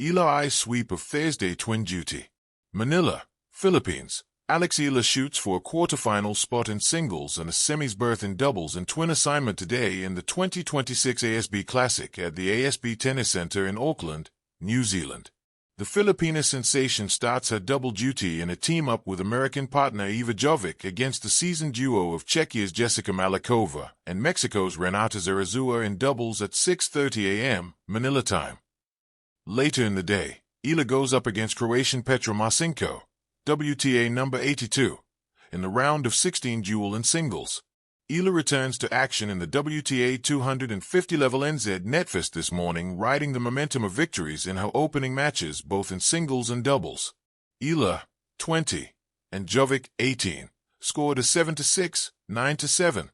Eala Eyes sweep of Thursday twin duty. Manila, Philippines. Alex Eala shoots for a quarterfinal spot in singles and a semis berth in doubles and twin assignment today in the 2026 ASB Classic at the ASB Tennis Center in Auckland, New Zealand. The Filipina sensation starts her double duty in a team-up with American partner Iva Jovic against the seasoned duo of Czechia's Jessica Malikova and Mexico's Renata Zarazua in doubles at 6:30 a.m. Manila time. Later in the day, Eala goes up against Croatian Petra Marcinko, WTA number 82, in the round of 16 duel in singles. Eala returns to action in the WTA 250 level NZ Netfest this morning, riding the momentum of victories in her opening matches both in singles and doubles. Eala, 20, and Jovic, 18, scored a 7-6, 9-7,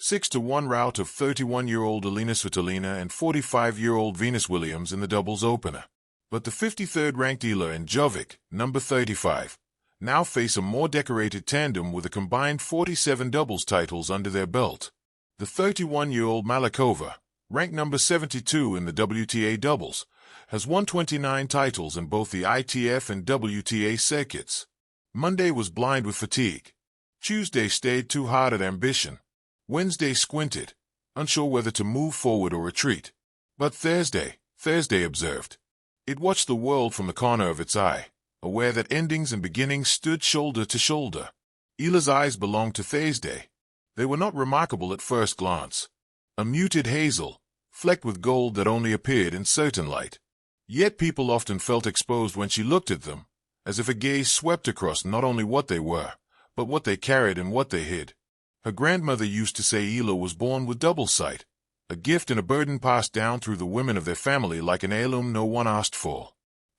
6-1 rout of 31-year-old Elina Svitolina and 45-year-old Venus Williams in the doubles opener. But the 53rd ranked Eala and Jovic, number 35, now face a more decorated tandem with a combined 47 doubles titles under their belt. The 31-year-old Malikova, ranked number 72 in the WTA doubles, has won 29 titles in both the ITF and WTA circuits. Monday was blind with fatigue. Tuesday stayed too hard at ambition. Wednesday squinted, unsure whether to move forward or retreat. But Thursday observed. It watched the world from the corner of its eye, aware that endings and beginnings stood shoulder to shoulder. Eala's eyes belonged to Thursday. They were not remarkable at first glance. A muted hazel, flecked with gold that only appeared in certain light. Yet people often felt exposed when she looked at them, as if a gaze swept across not only what they were, but what they carried and what they hid. Her grandmother used to say Eala was born with double sight, a gift and a burden passed down through the women of their family like an heirloom no one asked for.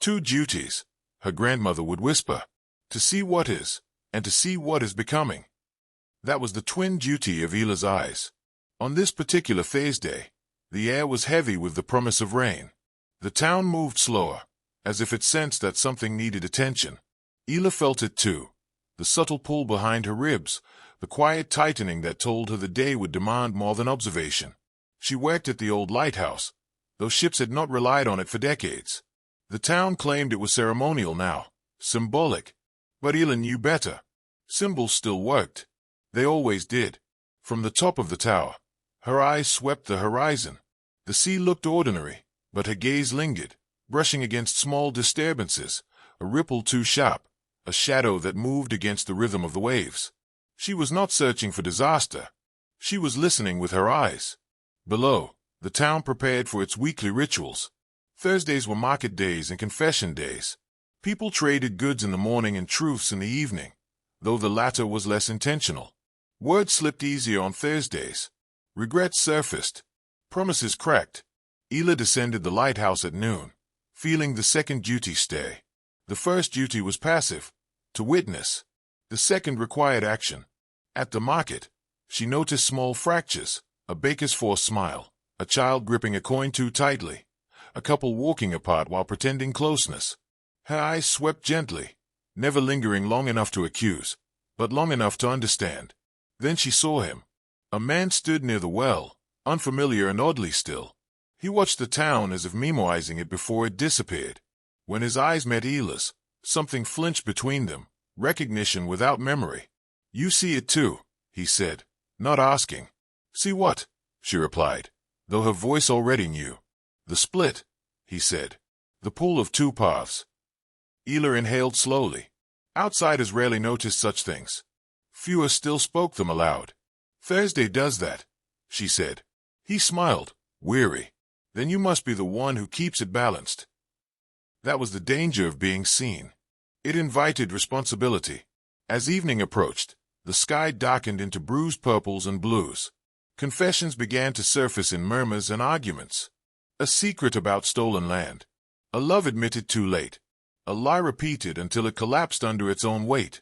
Two duties, her grandmother would whisper, to see what is, and to see what is becoming. That was the twin duty of Eala's eyes. On this particular Thursday, the air was heavy with the promise of rain. The town moved slower, as if it sensed that something needed attention. Eala felt it too, the subtle pull behind her ribs, the quiet tightening that told her the day would demand more than observation. She worked at the old lighthouse, though ships had not relied on it for decades. The town claimed it was ceremonial now, symbolic. But Eala knew better. Symbols still worked. They always did. From the top of the tower, her eyes swept the horizon. The sea looked ordinary, but her gaze lingered, brushing against small disturbances, a ripple too sharp, a shadow that moved against the rhythm of the waves. She was not searching for disaster. She was listening with her eyes. Below, the town prepared for its weekly rituals. Thursdays were market days and confession days. People traded goods in the morning and truths in the evening, though the latter was less intentional. Words slipped easier on Thursdays. Regrets surfaced. Promises cracked. Eala descended the lighthouse at noon, feeling the second duty stay. The first duty was passive, to witness. The second required action. At the market, she noticed small fractures, a baker's forced smile, a child gripping a coin too tightly, a couple walking apart while pretending closeness. Her eyes swept gently, never lingering long enough to accuse, but long enough to understand. Then she saw him. A man stood near the well, unfamiliar and oddly still. He watched the town as if memorizing it before it disappeared. When his eyes met Eala's, something flinched between them, recognition without memory. "You see it too," he said, not asking. "See what?" she replied, though her voice already knew. "The split," he said. "The pull of two paths." Eala inhaled slowly. Outsiders rarely noticed such things. Fewer still spoke them aloud. "Thursday does that," she said. He smiled, weary. "Then you must be the one who keeps it balanced." That was the danger of being seen. It invited responsibility. As evening approached, the sky darkened into bruised purples and blues. Confessions began to surface in murmurs and arguments. A secret about stolen land. A love admitted too late. A lie repeated until it collapsed under its own weight.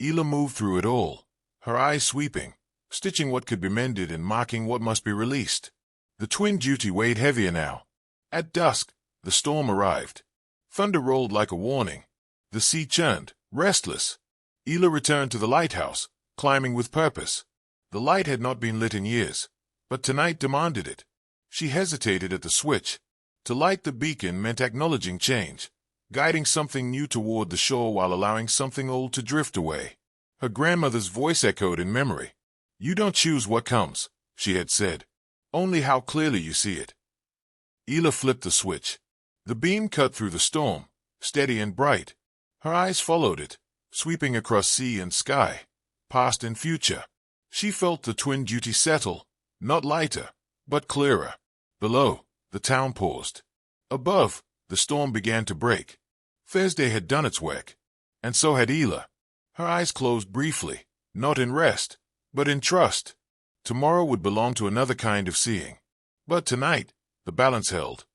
Eala moved through it all, her eyes sweeping, stitching what could be mended and marking what must be released. The twin duty weighed heavier now. At dusk, the storm arrived. Thunder rolled like a warning. The sea churned, restless. Eala returned to the lighthouse, climbing with purpose. The light had not been lit in years, but tonight demanded it. She hesitated at the switch. To light the beacon meant acknowledging change, guiding something new toward the shore while allowing something old to drift away. Her grandmother's voice echoed in memory. "You don't choose what comes," she had said, "only how clearly you see it." Eala flipped the switch. The beam cut through the storm, steady and bright. Her eyes followed it, sweeping across sea and sky, past and future. She felt the twin duty settle, not lighter, but clearer. Below, the town paused. Above, the storm began to break. Thursday had done its work, and so had Eala. Her eyes closed briefly, not in rest, but in trust. Tomorrow would belong to another kind of seeing. But tonight, the balance held.